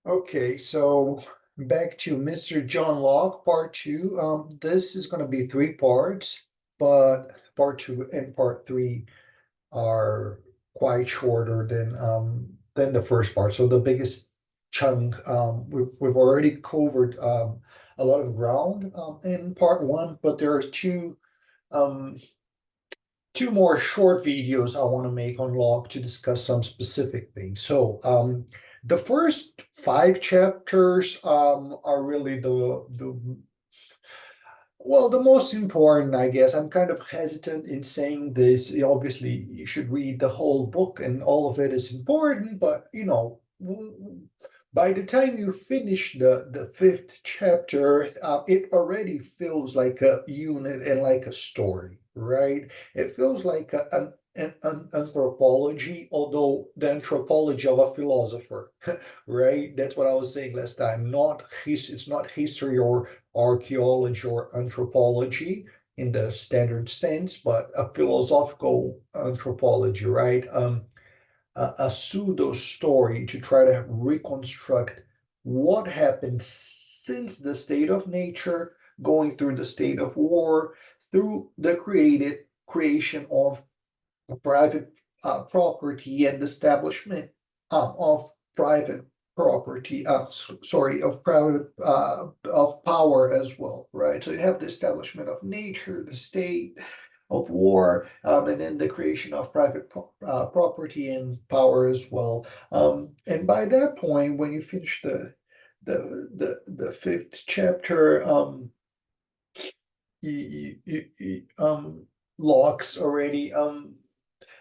Okay, so back to Mr. John Locke, part two. This is going to be three parts, but part two and part three are quite shorter than the first part. So the biggest chunk, we've already covered a lot of ground in part one, but there are um two more short videos I want to make on Locke to discuss some specific things. So, the first five chapters are really the most important, I guess. I'm kind of hesitant in saying this. Obviously, you should read the whole book, and all of it is important. But by the time you finish the fifth chapter, it already feels like a unit and like a story, right? It feels like an anthropology, although the anthropology of a philosopher, right? That's what I was saying last time. Not his, it's not history or archaeology or anthropology in the standard sense, but a philosophical anthropology, right? A pseudo story to try to reconstruct what happened since the state of nature, going through the state of war, through the creation of private property and establishment of private property, sorry, of private of power as well, right? So you have the establishment of nature, the state of war, and then the creation of private property and power as well. And by that point, when you finish the fifth chapter, Locke's already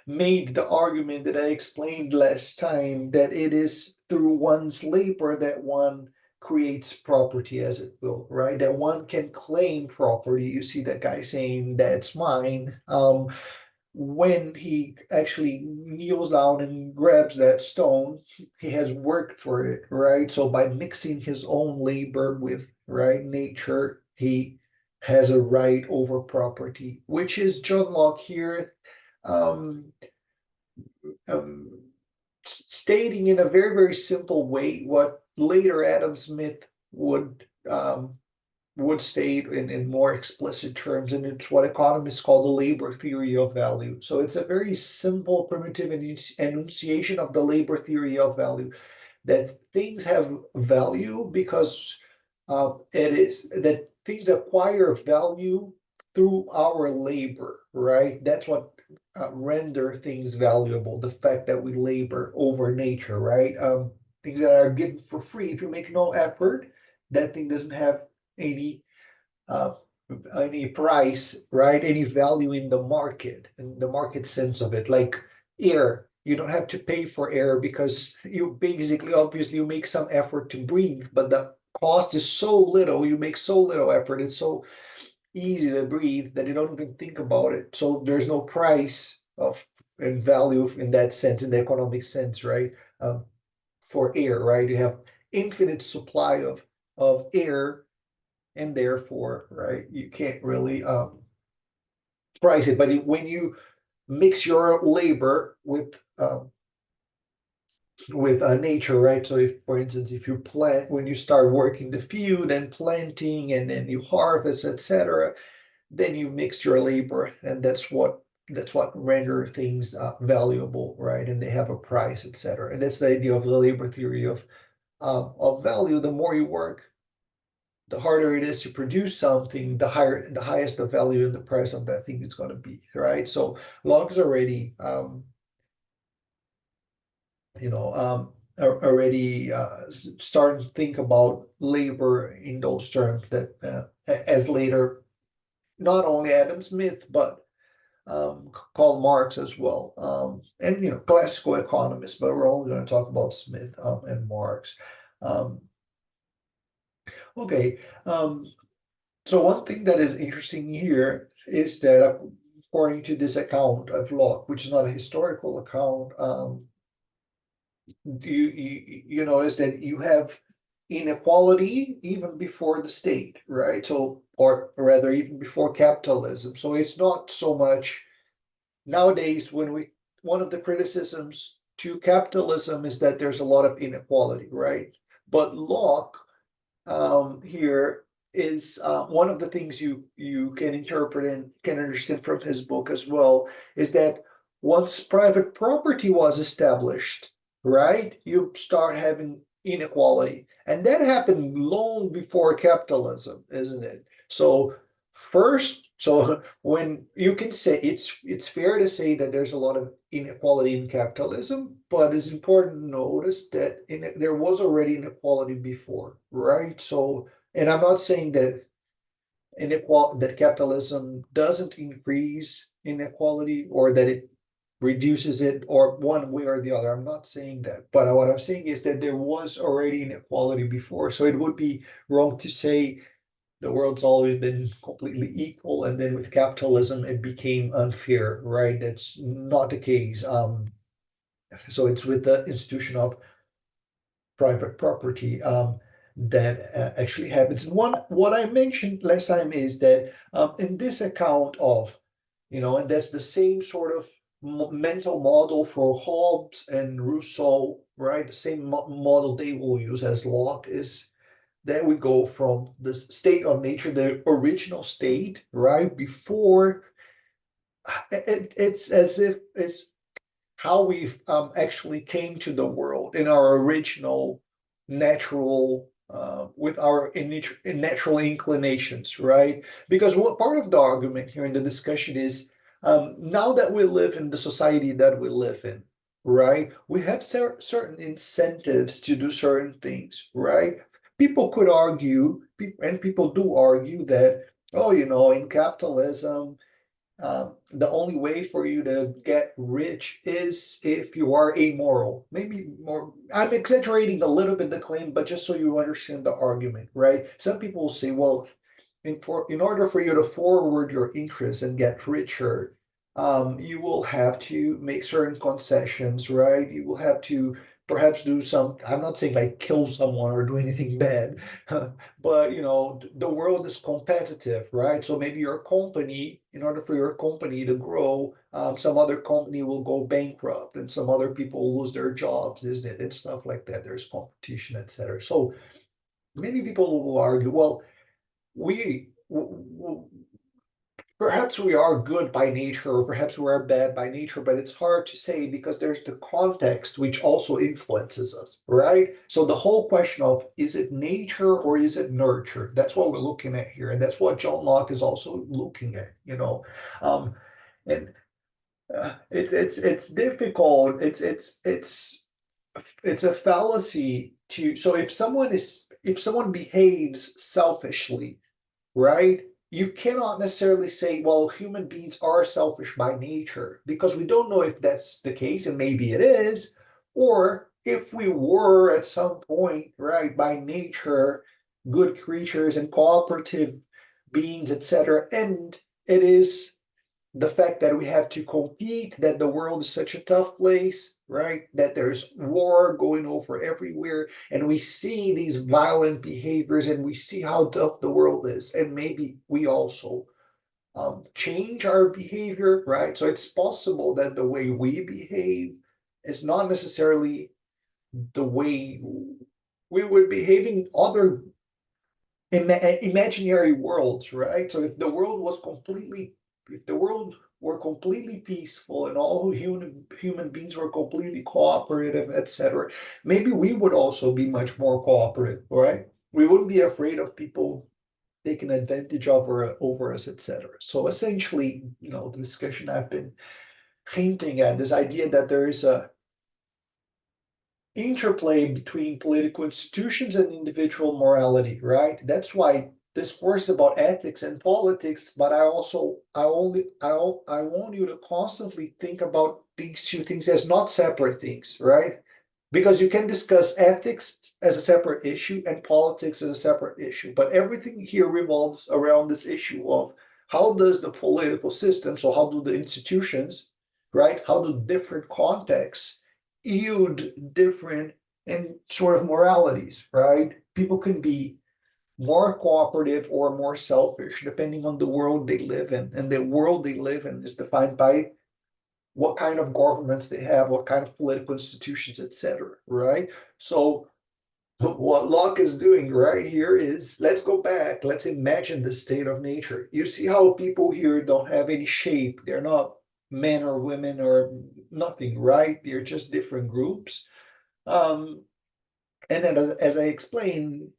made the argument that I explained last time that it is through one's labor that one creates property, as it will, right? That one can claim property. You see that guy saying that's mine. When he actually kneels down and grabs that stone, he has worked for it, right? So by mixing his own labor with right nature, he has a right over property, which is John Locke here um, um, stating in a very, very simple way what later Adam Smith would state in more explicit terms, and it's what economists call the labor theory of value. So it's a very simple, primitive enunciation of the labor theory of value, that things have value because it is that things acquire value through our labor, right? That's what render things valuable. The fact that we labor over nature, right? Things that are given for free. If you make no effort, that thing doesn't have any uh, any price, right? Any value in the market sense of it, like air. You don't have to pay for air because you basically, obviously, you make some effort to breathe, but the cost is so little, you make so little effort, it's so easy to breathe that you don't even think about it. So there's no price of and value in that sense, in the economic sense, right? For air, right? You have infinite supply of air, and therefore, right, you can't really price it. But when you mix your labor with nature, right? So if, for instance, if you plant, when you start working the field and planting, and then you harvest, etc., then you mix your labor, and that's what render things valuable, right? And they have a price, etc. And that's the idea of the labor theory of value. The more you work, the harder it is to produce something, the highest the value and the price of that thing is going to be, right? So Locke's already, already starting to think about labor in those terms, that as later, not only Adam Smith, but Karl Marx as well, and classical economists. But we're only going to talk about Smith and Marx. Um, okay. So one thing that is interesting here is that according to this account of Locke, which is not a historical account, you notice that you have inequality even before the state, right? So, or rather, even before capitalism. So it's not so much nowadays when we one of the criticisms to capitalism is that there's a lot of inequality, right? But Locke here is one of the things you can interpret and can understand from his book as well is that once private property was established, right, you start having inequality, and that happened long before capitalism, isn't it? So first, so when you can say it's fair to say that there's a lot of inequality in capitalism, but it's important to notice that there was already inequality before, right? So, and I'm not saying that inequality that capitalism doesn't increase inequality or that it reduces it or one way or the other. I'm not saying that, but what I'm saying is that there was already inequality before. So it would be wrong to say the world's always been completely equal, and then with capitalism it became unfair, right? That's not the case. So it's with the institution of private property that actually happens. One, what I mentioned last time is that in this account of, and that's the same sort of mental model for Hobbes and Rousseau, right? The same model they will use as Locke is that we go from the state of nature, the original state, right? Before it's as if it's how we actually came to the world in our original natural with our natural inclinations, right? Because what part of the argument here in the discussion is now that we live in the society that we live in, right? We have certain incentives to do certain things, right? People could argue, and people do argue that, oh, in capitalism, the only way for you to get rich is if you are amoral. Maybe more, I'm exaggerating a little bit the claim, but just so you understand the argument, right? Some people will say, well, in order for you to forward your interests and get richer, you will have to make certain concessions, right? You will have to perhaps do some, I'm not saying like kill someone or do anything bad, but the world is competitive, right? So maybe your company, in order for your company to grow, some other company will go bankrupt and some other people will lose their jobs, isn't it? And stuff like that. There's competition, etc. So many people will argue, well, we perhaps we are good by nature, or perhaps we are bad by nature, but it's hard to say because there's the context which also influences us, right? So the whole question of is it nature or is it nurture? That's what we're looking at here, and that's what John Locke is also looking at, and it's difficult. It's a fallacy to. So if someone behaves selfishly, right? You cannot necessarily say, well, human beings are selfish by nature, because we don't know if that's the case, and maybe it is, or if we were at some point, right, by nature, good creatures and cooperative beings, etc. And it is the fact that we have to compete, that the world is such a tough place, right? That there's war going over everywhere, and we see these violent behaviors, and we see how tough the world is, and maybe we also change our behavior, right? So it's possible that the way we behave is not necessarily the way we would behave in other imaginary worlds, right? So if the world were completely peaceful and all human beings were completely cooperative, etc., maybe we would also be much more cooperative, right? We wouldn't be afraid of people taking advantage of over us, etc. So essentially, the discussion I've been hinting at this idea that there is a interplay between political institutions and individual morality, right? That's why this course is about ethics and politics, but I want you to constantly think about these two things as not separate things, right? Because you can discuss ethics as a separate issue and politics as a separate issue, but everything here revolves around this issue of how does the political system, so how do the institutions, right? How do different contexts yield different and sort of moralities, right? People can be more cooperative or more selfish depending on the world they live in. And the world they live in is defined by what kind of governments they have, what kind of political institutions, etc. Right? So What Locke is doing right here is, let's go back. Let's imagine the state of nature. You see how people here don't have any shape. They're not men or women or nothing, right? They're just different groups. Um, and then as I explained,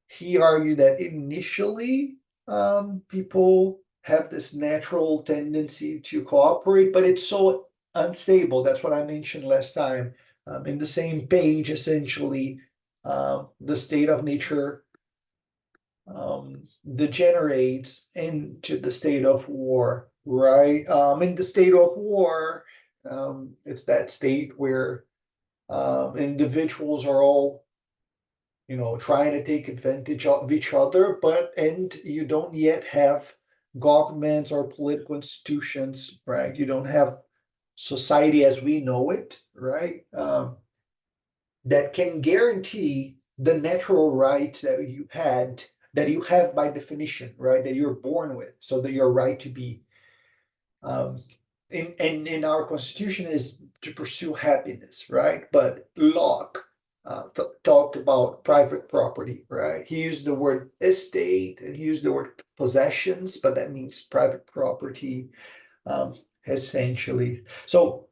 he argued that initially people have this natural tendency to cooperate, but it's so unstable. That's what I mentioned last time. In the same page, essentially, the state of nature degenerates into the state of war, right? In the state of war, it's that state where individuals are all trying to take advantage of each other, and you don't yet have governments or political institutions, right? You don't have society as we know it, right? That can guarantee the natural rights that you have by definition, right? That you're born with, so that your right to be um, in our constitution is to pursue happiness, right? But Locke talked about private property, right? He used the word estate and he used the word possessions, but that means private property, essentially. So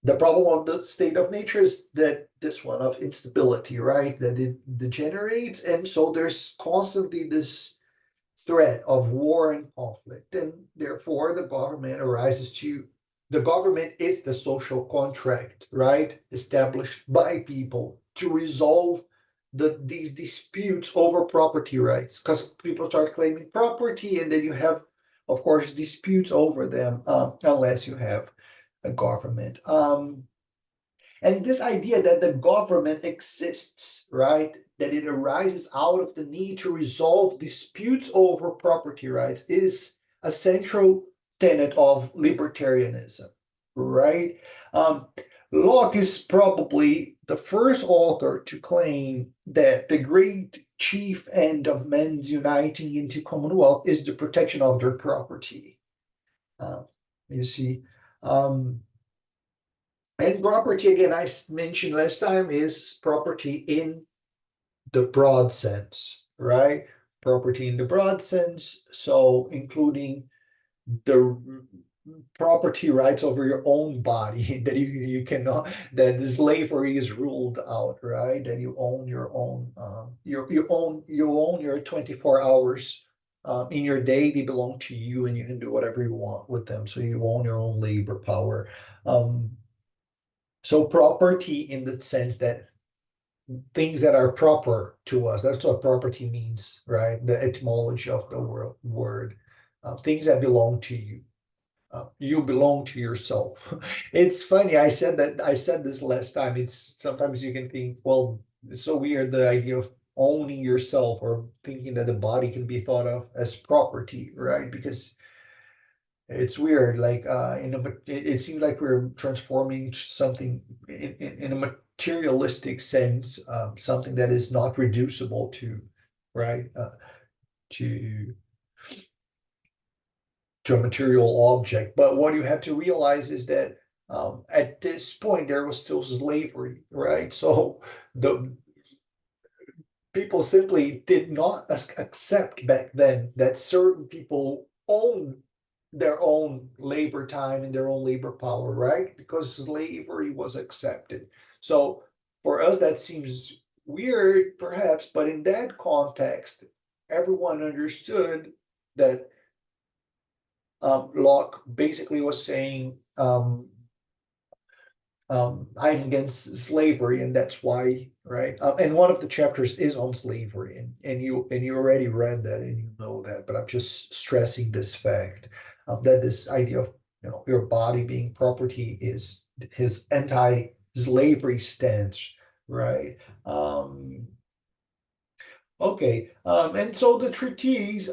the problem of the state of nature is that this one of instability, right? That it degenerates, and so there's constantly this threat of war and conflict, and therefore the government is the social contract, right, established by people to resolve these disputes over property rights, because people start claiming property, and then you have, of course, disputes over them, unless you have a government. And this idea that the government exists, right? That it arises out of the need to resolve disputes over property rights is a central tenet of libertarianism, right? Um, Locke is probably the first author to claim that the great chief end of men's uniting into commonwealth is the protection of their property. Uh, you see, um, and property, again, I mentioned last time, is property in the broad sense, right? Property in the broad sense, so including the property rights over your own body that you cannot, that slavery is ruled out, right? That you own your own, you own your 24 hours in your day. They belong to you, and you can do whatever you want with them. So you own your own labor power. So property in the sense that things that are proper to us, that's what property means, right? The etymology of the word, things that belong to you. You belong to yourself. It's funny. I said this last time. It's sometimes you can think, well, it's so weird, the idea of owning yourself, or thinking that the body can be thought of as property, right? Because it's weird, like it seems like we're transforming something in a materialistic sense, something that is not reducible to, right, to to a material object. But what you have to realize is that at this point there was still slavery, right? So the people simply did not accept back then that certain people own their own labor time and their own labor power, right? Because slavery was accepted. So for us, that seems weird, perhaps, but in that context, everyone understood that Locke basically was saying, I'm against slavery, and that's why, right? And one of the chapters is on slavery, and you already read that, and you know that, but I'm just stressing this fact, that this idea of your body being property is his anti-slavery stance, right? Okay, and so the treatise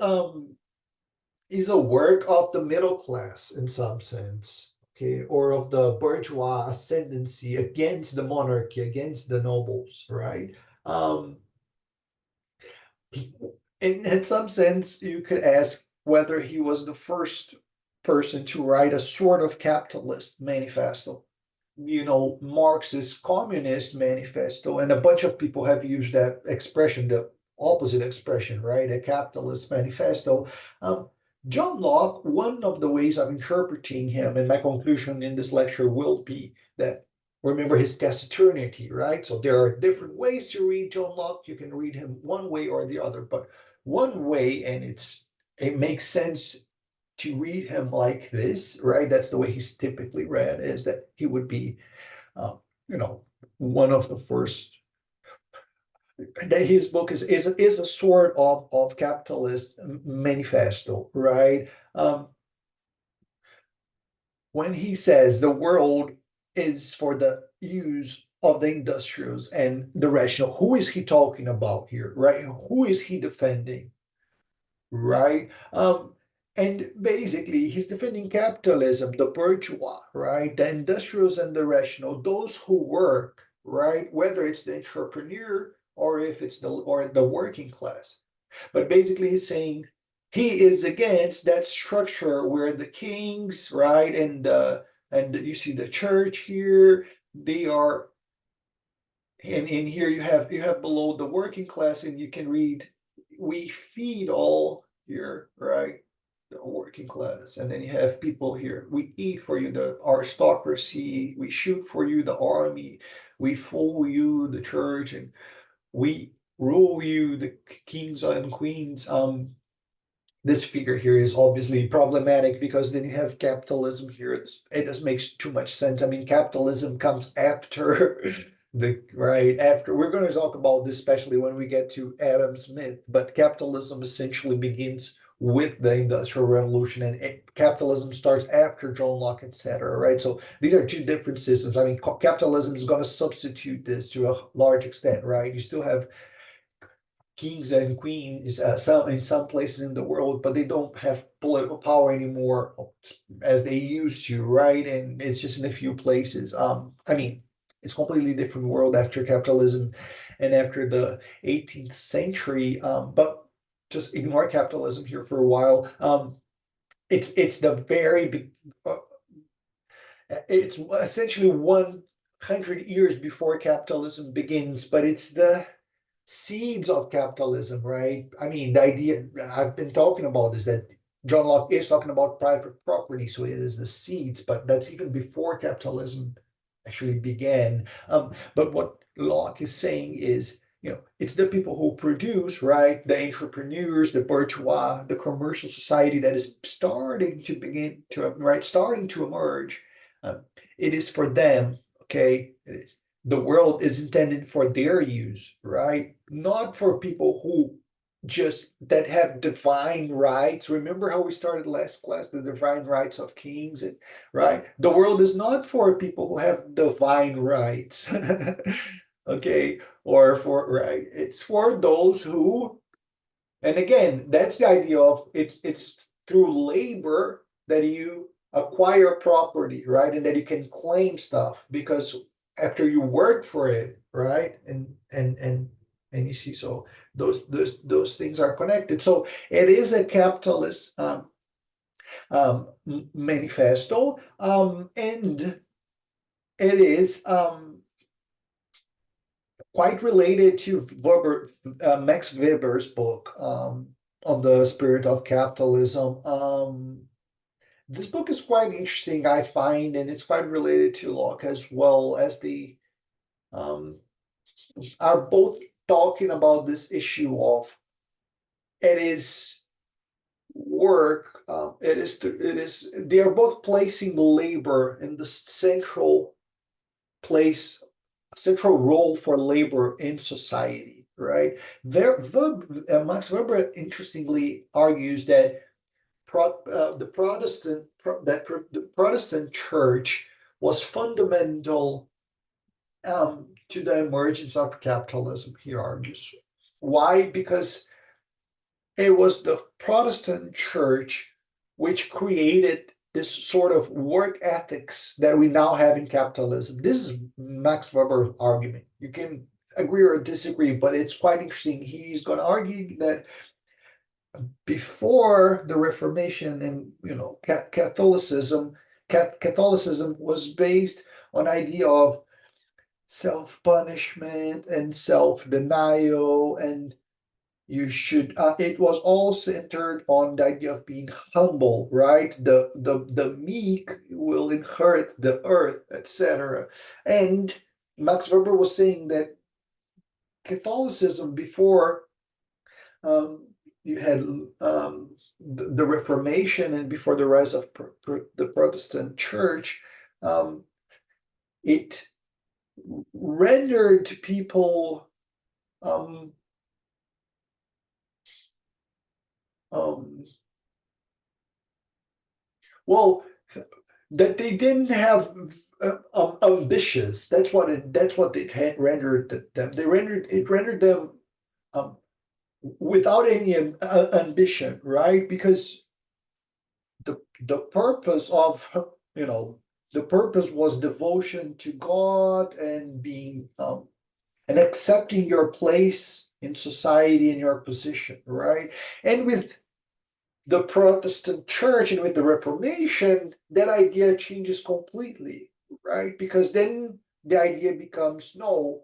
is a work of the middle class in some sense, okay, or of the bourgeois ascendancy against the monarchy, against the nobles, right? Um, in some sense, you could ask whether he was the first person to write a sort of capitalist manifesto. Marxist Communist Manifesto, and a bunch of people have used that expression, the opposite expression, right? A capitalist manifesto. Um, John Locke, one of the ways of interpreting him, and my conclusion in this lecture will be that remember his taciturnity, right? So there are different ways to read John Locke. You can read him one way or the other, but one way, and it makes sense to read him like this, right? That's the way he's typically read, is that he would be, um, you know, one of the first. That his book is a sort of capitalist manifesto, right? When he says the world is for the use of the industrials and the rational, who is he talking about here, right? Who is he defending? Right? And basically, he's defending capitalism, the bourgeois, right? The industrials and the rational, those who work, right? Whether it's the entrepreneur or if it's the working class. But basically, he's saying he is against that structure where the kings, right, and you see the church here, they are, and in here you have below the working class, and you can read, we feed all here, right? The working class, and then you have people here, we eat for you, the aristocracy, we shoot for you, the army, we fool you, the church, and we rule you, the kings and queens. This figure here is obviously problematic because then you have capitalism here. It just makes too much sense. I mean, capitalism comes after the right after. We're going to talk about this, especially when we get to Adam Smith. But capitalism essentially begins with the Industrial Revolution, and capitalism starts after John Locke, etc. Right. So these are two different systems. I mean, capitalism is going to substitute this to a large extent. Right. You still have kings and queens in some places in the world, but they don't have political power anymore as they used to, right? And it's just in a few places. I mean, it's completely different world after capitalism and after the 18th century. But just ignore capitalism here for a while. It's the very big. It's essentially 100 years before capitalism begins, but it's the seeds of capitalism, right? I mean, the idea I've been talking about is that John Locke is talking about private property, so it is the seeds, but that's even before capitalism actually began. But what Locke is saying is, it's the people who produce, right? The entrepreneurs, the bourgeois, the commercial society that is starting to begin to, right, starting to emerge. Um, it is for them, okay? It is the world is intended for their use, right? Not for people who just that have divine rights. Remember how we started last class, the divine rights of kings, and right? The world is not for people who have divine rights. Okay, or for right, it's for those who, and again, that's the idea of it's through labor that you acquire property, right? And that you can claim stuff because after you work for it, right? And you see, so those things are connected. So it is a capitalist manifesto, and it is quite related to Max Weber's book on the spirit of capitalism. This book is quite interesting, I find, and it's quite related to Locke as well, as the um, are both talking about this issue of it is work. It is they are both placing labor in the place central role for labor in society, right? Max Weber interestingly argues that the Protestant church was fundamental to the emergence of capitalism. He argues. Why? Because it was the Protestant church which created this sort of work ethics that we now have in capitalism. This is Max Weber's argument. You can agree or disagree, but it's quite interesting. He's going to argue that before the Reformation and Catholicism was based on idea of self-punishment and self-denial, and you should it was all centered on the idea of being humble, right? The meek will inherit the earth, etc. And Max Weber was saying that Catholicism before, um, you had the Reformation and before the rise of the Protestant Church, um, it rendered people um, um, well, that they didn't have ambitious. That's what it had rendered them. It rendered them um, without any ambition, right? Because the purpose of, you know the purpose was devotion to God and being and accepting your place in society and your position, right? And with the Protestant church and with the Reformation, that idea changes completely, right? Because then the idea becomes, no,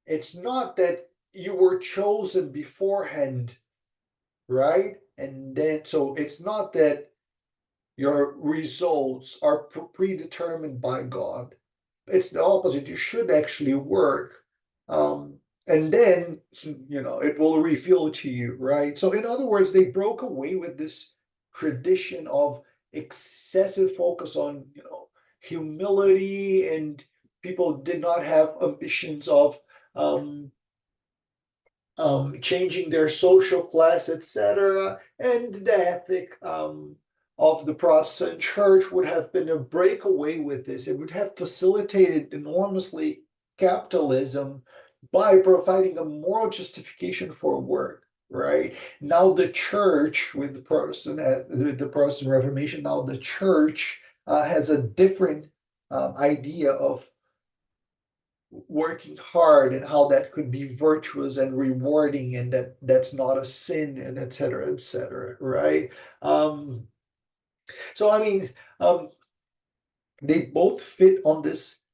it's not that you were chosen beforehand, right? And then, so it's not that your results are predetermined by God. It's the opposite. You should actually work. Um, and then, it will reveal to you, right? So, in other words, they broke away with this tradition of excessive focus on, humility, and people did not have ambitions of um, changing their social class, etc. And the ethic of the Protestant church would have been a breakaway with this. It would have facilitated enormously capitalism by providing a moral justification for work. Right now, the church with the Protestant Reformation, now the church has a different idea of working hard and how that could be virtuous and rewarding, and that's not a sin, and et cetera, right? So I mean, they both fit on this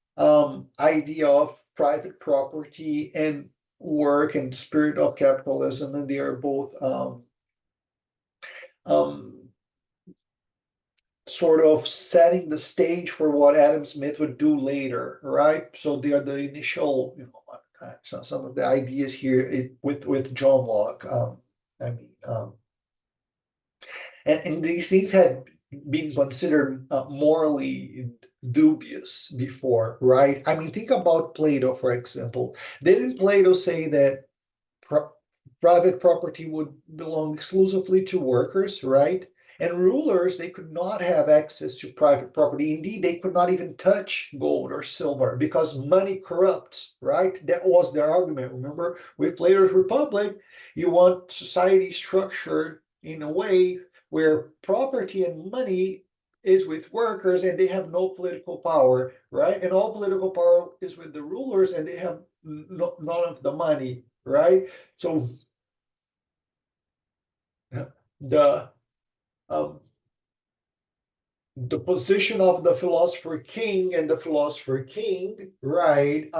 idea of private property and work and spirit of capitalism, and they are both um, sort of setting the stage for what Adam Smith would do later, right? So they are the initial, so some of the ideas here with John Locke. I mean, and these things had been considered morally dubious before, right? I mean, think about Plato, for example. Didn't Plato say that pro- private property would belong exclusively to workers, right? And rulers, they could not have access to private property. Indeed, they could not even touch gold or silver because money corrupts, right? That was their argument. Remember, with Plato's Republic, you want society structured in a way where property and money is with workers and they have no political power, right? And all political power is with the rulers and they have none of the money, right? So the um, the position of the philosopher king and the philosopher king, right,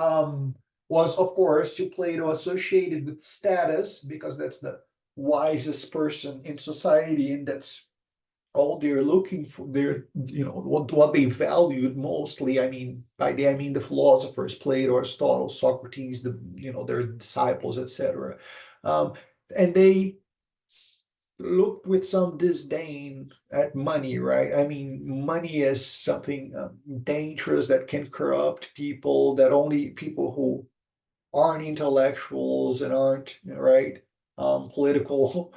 was of course to Plato associated with status because that's the wisest person in society, and that's all they're looking for. They're, what they valued mostly. I mean, by the I mean the philosophers, Plato, Aristotle, Socrates, their disciples, etc. Um, and they looked with some disdain at money, right? I mean, money is something dangerous that can corrupt people, that only people who aren't intellectuals and aren't, right, political,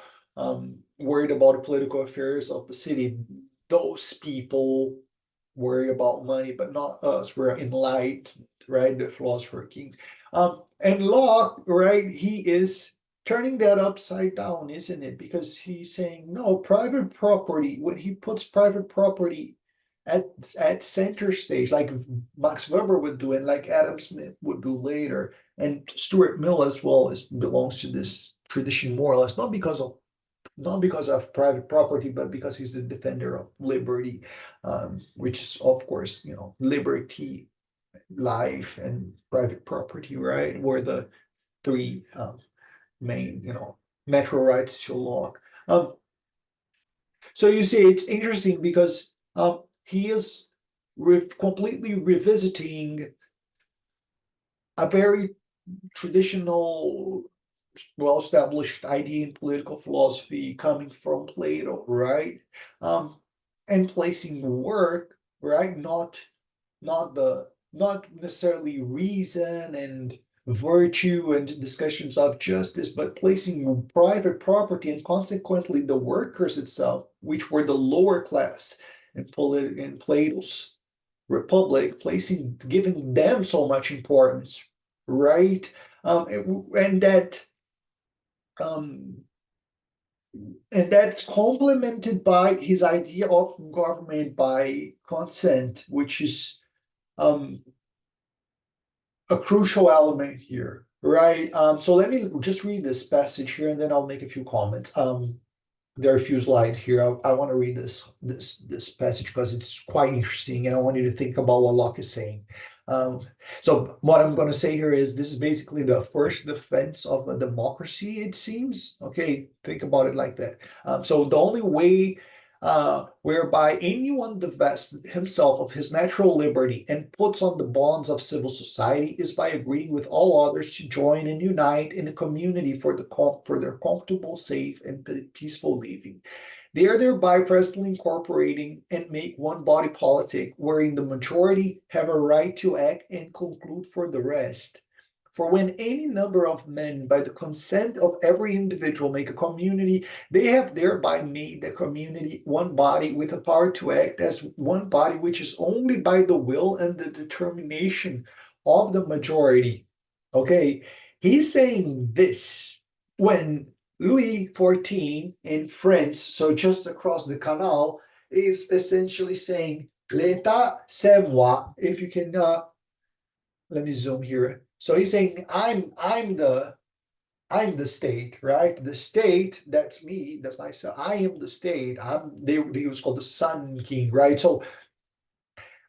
worried about the political affairs of the city. Those people worry about money, but not us. We're enlightened, right? The philosopher kings. And Locke, right, he is turning that upside down, isn't it? Because he's saying, no, private property, when he puts private property at center stage, like Max Weber would do and like Adam Smith would do later, and Stuart Mill as well belongs to this tradition more or less, not because of private property, but because he's the defender of liberty, which is of course liberty life, and private property, right? Were the three main, natural rights to Locke. Um, so you see, it's interesting because he is completely revisiting a very traditional, well-established idea in political philosophy coming from Plato, right? Um, and placing work, right? Not necessarily reason and virtue and discussions of justice, but placing private property and consequently the workers itself, which were the lower class in Plato's Republic, giving them so much importance, right? And um, that's complemented by his idea of government by consent, which is um, a crucial element here, right? So let me just read this passage here, and then I'll make a few comments. There are a few slides here. I want to read this passage because it's quite interesting, and I want you to think about what Locke is saying. Um, so what I'm going to say here is this is basically the first defense of a democracy, it seems. Okay, think about it like that. So the only way whereby anyone divests himself of his natural liberty and puts on the bonds of civil society is by agreeing with all others to join and unite in a community for their comfortable, safe, and peaceful living. They are thereby presently incorporating and make one body politic, wherein the majority have a right to act and conclude for the rest. For when any number of men, by the consent of every individual, make a community, they have thereby made the community one body with a power to act as one body, which is only by the will and the determination of the majority. Okay, he's saying this when Louis XIV in France, so just across the canal, is essentially saying, L'État, c'est moi. If you can, let me zoom here. So he's saying, I'm the state, right? The state, that's me, that's myself. I am the state. He was called the Sun King, right? So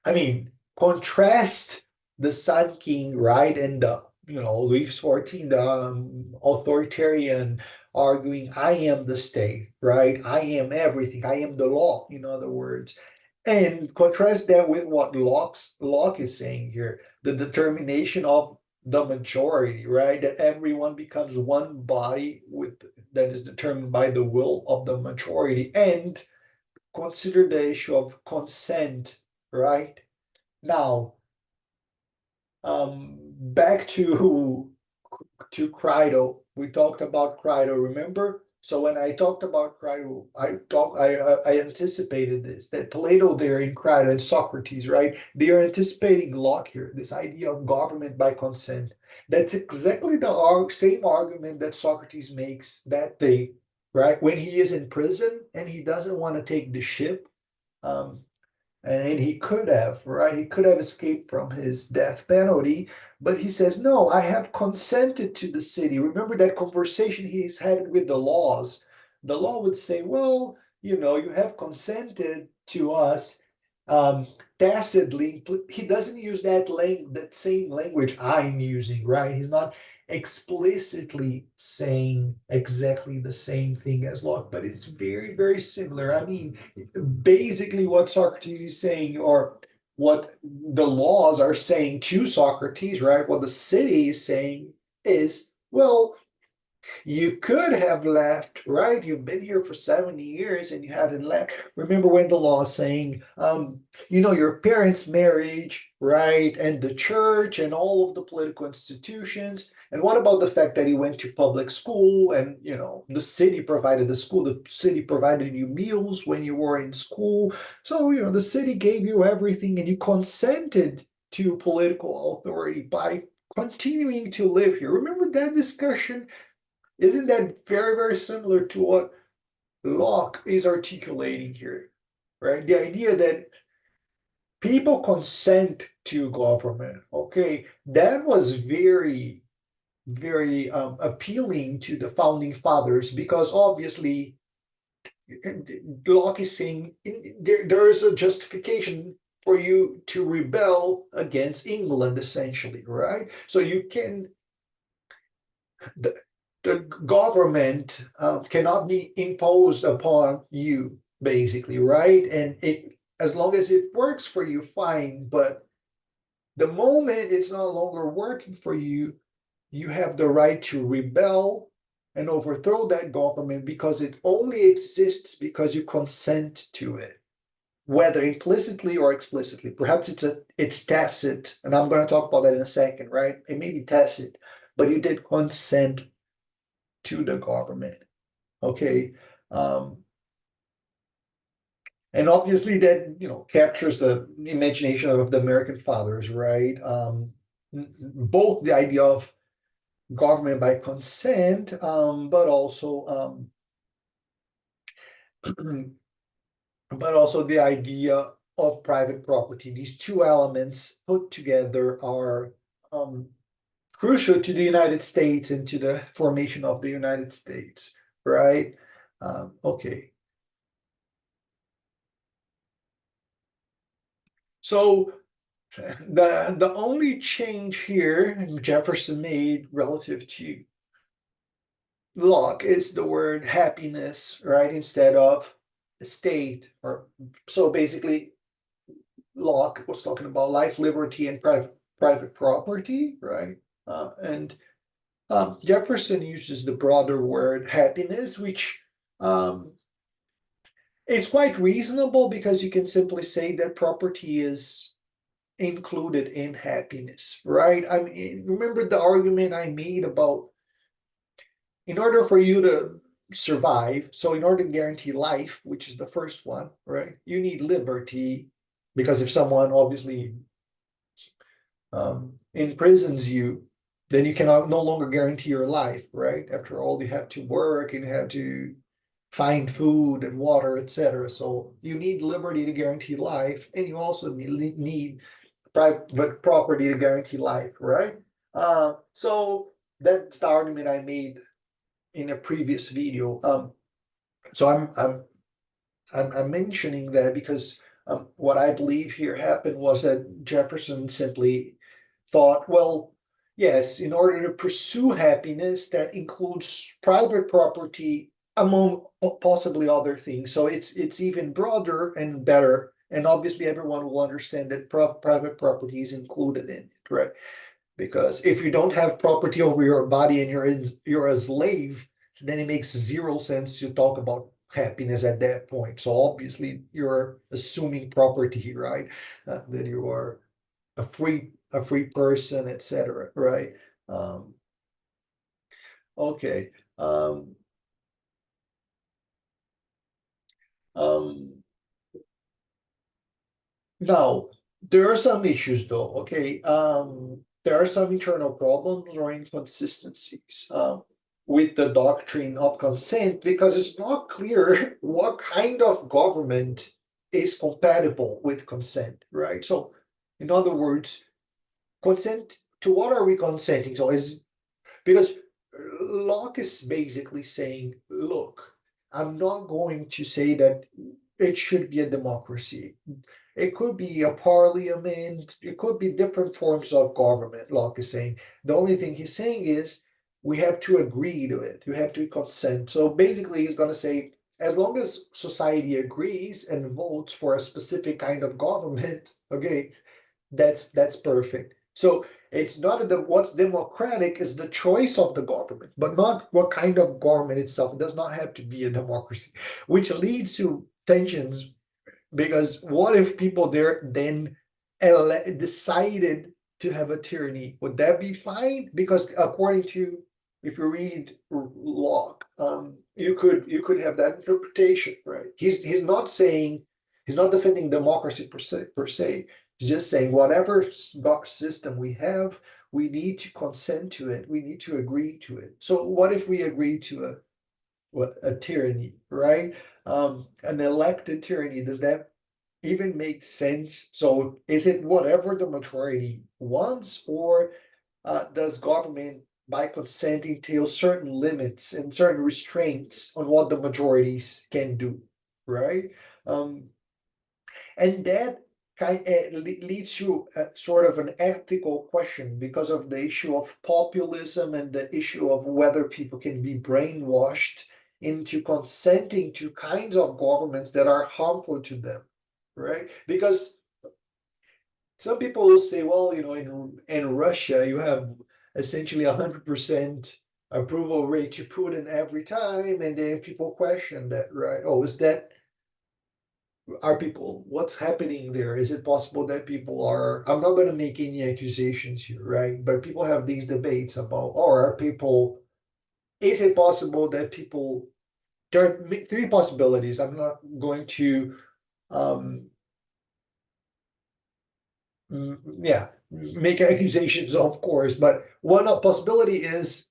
I mean, contrast the Sun King, right, and the Louis XIV, the authoritarian, arguing, "I am the state, right? I am everything. I am the law." In other words, and contrast that with what Locke is saying here: the determination of the majority, right? That everyone becomes one body with that is determined by the will of the majority, and consider the issue of consent, right? Now, back to Crito. We talked about Crito, remember? So when I talked about Crito, I anticipated this, that Plato there in Crito and Socrates, right? They are anticipating Locke here, this idea of government by consent. That's exactly the same argument that Socrates makes that day, right? When he is in prison and he doesn't want to take the ship. Um, and he could have, right? He could have escaped from his death penalty, but he says, "No, I have consented to the city." Remember that conversation he's had with the laws. The law would say, "Well, you have consented to us um, tacitly." He doesn't use that same language I'm using, right? He's not explicitly saying exactly the same thing as Locke, but it's very, very similar. I mean, basically what Socrates is saying, or what the laws are saying to Socrates, right? What the city is saying is, well, you could have left, right? You've been here for 70 years and you haven't left. Remember when the law is saying, your parents' marriage, right? And the church and all of the political institutions. And what about the fact that he went to public school and, the city provided the school, the city provided you meals when you were in school. So, the city gave you everything and you consented to political authority by continuing to live here. Remember that discussion? Isn't that very, very similar to what Locke is articulating here, right? The idea that people consent to government, okay, that was very, very appealing to the founding fathers because obviously Locke is saying there is a justification for you to rebel against England, essentially, right? So you can, the, the government cannot be imposed upon you, basically, right? And it, as long as it works for you, fine. But the moment it's no longer working for you, you have the right to rebel and overthrow that government because it only exists because you consent to it, whether implicitly or explicitly. Perhaps it's tacit, and I'm going to talk about that in a second, right? It may be tacit, but you did consent to the government. Okay. Um, and obviously that, captures the imagination of the American fathers, right? Both the idea of government by consent, but also but also the idea of private property. These two elements put together are um, crucial to the United States and to the formation of the United States, right? Okay. So the only change here Jefferson made relative to Locke is the word happiness, right? Instead of state, or so basically Locke was talking about life, liberty, and private property, right? And Jefferson uses the broader word happiness, which um, is quite reasonable because you can simply say that property is included in happiness, right? I mean, remember the argument I made about in order for you to survive, so in order to guarantee life, which is the first one, right? You need liberty because if someone obviously imprisons you, then you cannot no longer guarantee your life, right? After all, you have to work and you have to find food and water, etc. So you need liberty to guarantee life, and you also need private property to guarantee life, right? So that's the argument I made in a previous video. So I'm mentioning that because what I believe here happened was that Jefferson simply thought, well, yes, in order to pursue happiness, that includes private property among possibly other things. So it's even broader and better. And obviously, everyone will understand that private property is included in it, right? Because if you don't have property over your body and you're a slave, then it makes zero sense to talk about happiness at that point. So obviously you're assuming property, right? That you are a free person, etc. Right? Um, okay. Um, um, Now, there are some issues though, okay? There are some internal problems or inconsistencies with the doctrine of consent because it's not clear what kind of government is compatible with consent, right? So, in other words, consent to what are we consenting? So, is because Locke is basically saying, look, I'm not going to say that it should be a democracy. It could be a parliament, it could be different forms of government, Locke is saying. The only thing he's saying is we have to agree to it, you have to consent. So basically, he's going to say, as long as society agrees and votes for a specific kind of government, okay, that's perfect. So it's not what's democratic is the choice of the government, but not what kind of government itself. It does not have to be a democracy, which leads to tensions because what if people there then decided to have a tyranny? Would that be fine? Because according to if you read Locke, you could have that interpretation, right? He's not saying he's not defending democracy per se. He's just saying whatever system we have, we need to consent to it. We need to agree to it. So what if we agree to a tyranny, right? An elected tyranny? Does that even make sense? So is it whatever the majority wants, or does government by consent entail certain limits and certain restraints on what the majorities can do, right? Um, and that leads to sort of an ethical question because of the issue of populism and the issue of whether people can be brainwashed into consenting to kinds of governments that are harmful to them, right? Because some people will say, well, in Russia, you have essentially 100% approval rate to Putin every time, and then people question that, right? Oh, are people, what's happening there? Is it possible that people are, I'm not going to make any accusations here, right? But people have these debates about, are people, is it possible that people, there are three possibilities. I'm not going to, um, yeah, make accusations, of course, but one possibility is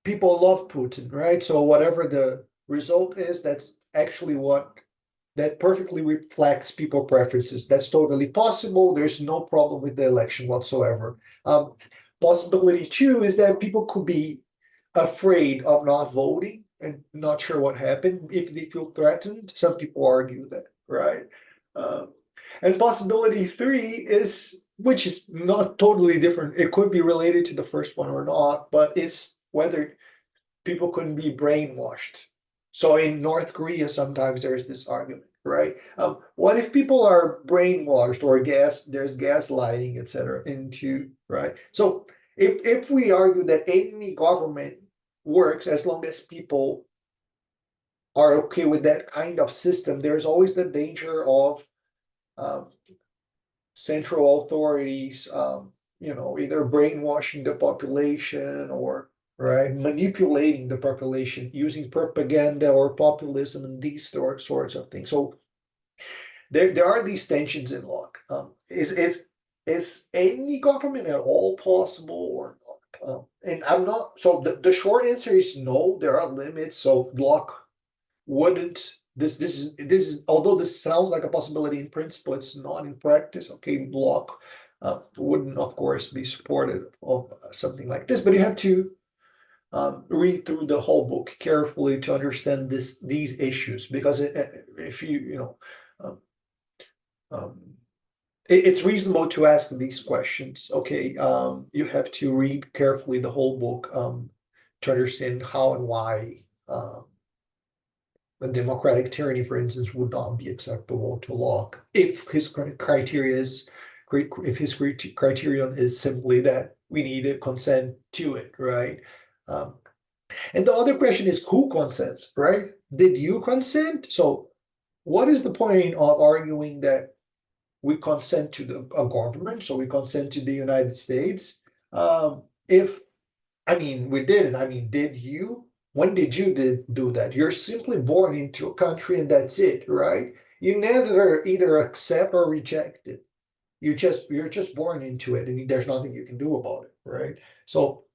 people love Putin, right? So whatever the result is, that's actually what that perfectly reflects people preferences. That's totally possible. There's no problem with the election whatsoever. Possibility two is that people could be afraid of not voting and not sure what happened if they feel threatened. Some people argue that, right? Um, and possibility three is, which is not totally different. It could be related to the first one or not, but it's whether people couldn't be brainwashed. So in North Korea, sometimes there's this argument, right? What if people are brainwashed or there's gaslighting, etc. into, right? So if we argue that any government works as long as people are okay with that kind of system, there's always the danger of um, central authorities, either brainwashing the population or right manipulating the population using propaganda or populism and these sorts of things. So there are these tensions in Locke. Is any government at all possible or not? And I'm not. So the short answer is no. There are limits. So Locke wouldn't this is although this sounds like a possibility in principle, it's not in practice. Okay, Locke wouldn't of course be supportive of something like this, but you have to read through the whole book carefully to understand these issues because if um, um, it's reasonable to ask these questions. Okay, you have to read carefully the whole book to understand how and why a democratic tyranny, for instance, would not be acceptable to Locke if his criteria is if his criterion is simply that we need a consent to it, right? Um, and the other question is who consents, right? Did you consent? So, what is the point of arguing that we consent to a government? So we consent to the United States. If I mean, we didn't. I mean, did you? When did you do that? You're simply born into a country and that's it, right? You never either accept or reject it. You're just born into it and there's nothing you can do about it, right? So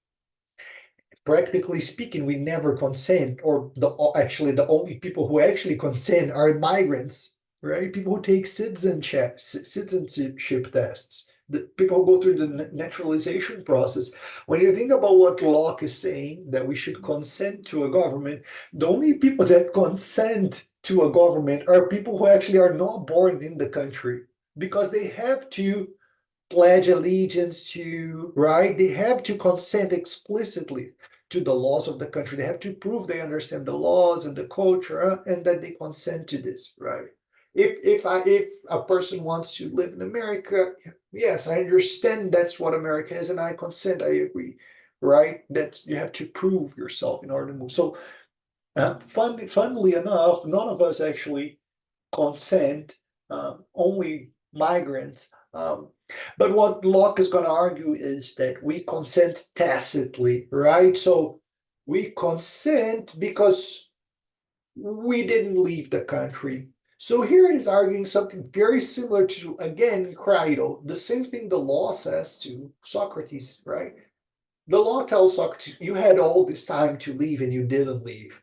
practically speaking, we never consent, or actually the only people who actually consent are migrants, right? People who take citizenship tests, the people who go through the naturalization process. When you think about what Locke is saying, that we should consent to a government, the only people that consent to a government are people who actually are not born in the country because they have to pledge allegiance to, right? They have to consent explicitly to the laws of the country. They have to prove they understand the laws and the culture and that they consent to this, right? If a person wants to live in America, yes, I understand that's what America is, and I consent, I agree, right? That you have to prove yourself in order to move. So, funnily enough, none of us actually consent, only migrants. But what Locke is going to argue is that we consent tacitly, right? So we consent because we didn't leave the country. So here he's arguing something very similar to, again, Crito, the same thing the law says to Socrates, right? The law tells Socrates, you had all this time to leave and you didn't leave.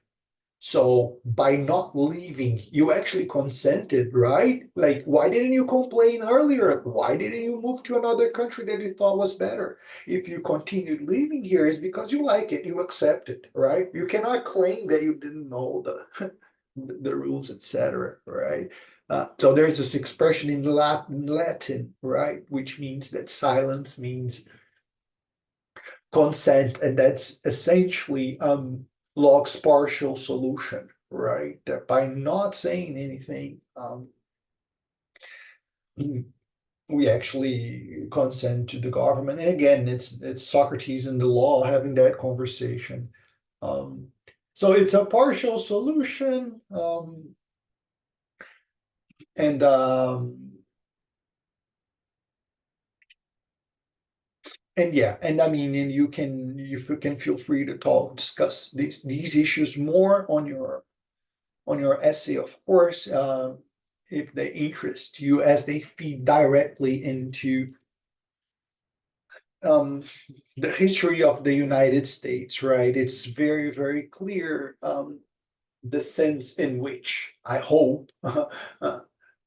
So by not leaving, you actually consented, right? Like, why didn't you complain earlier? Why didn't you move to another country that you thought was better? If you continued living here, it's because you like it, you accept it, right? You cannot claim that you didn't know the the rules, etc. Right? So there's this expression in Latin, right, which means that silence means consent, and that's essentially Locke's partial solution, right? That by not saying anything, we actually consent to the government. And again, it's Socrates and the law having that conversation. Um, so it's a partial solution, and yeah, and I mean, and you can feel free to discuss these issues more on your essay, of course, if they interest you, as they feed directly into um, the history of the United States, right? It's very, very clear, the sense in which I hope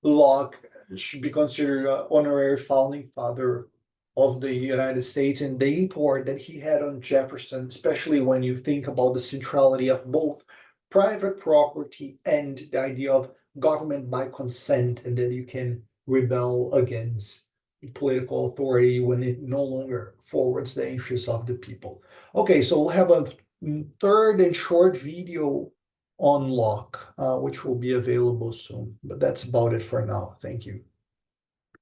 Locke should be considered an honorary founding father of the United States, and the import that he had on Jefferson, especially when you think about the centrality of both private property and the idea of government by consent, and that you can rebel against political authority when it no longer forwards the interests of the people. Okay, so we'll have a third and short video on Locke, which will be available soon. But that's about it for now. Thank you.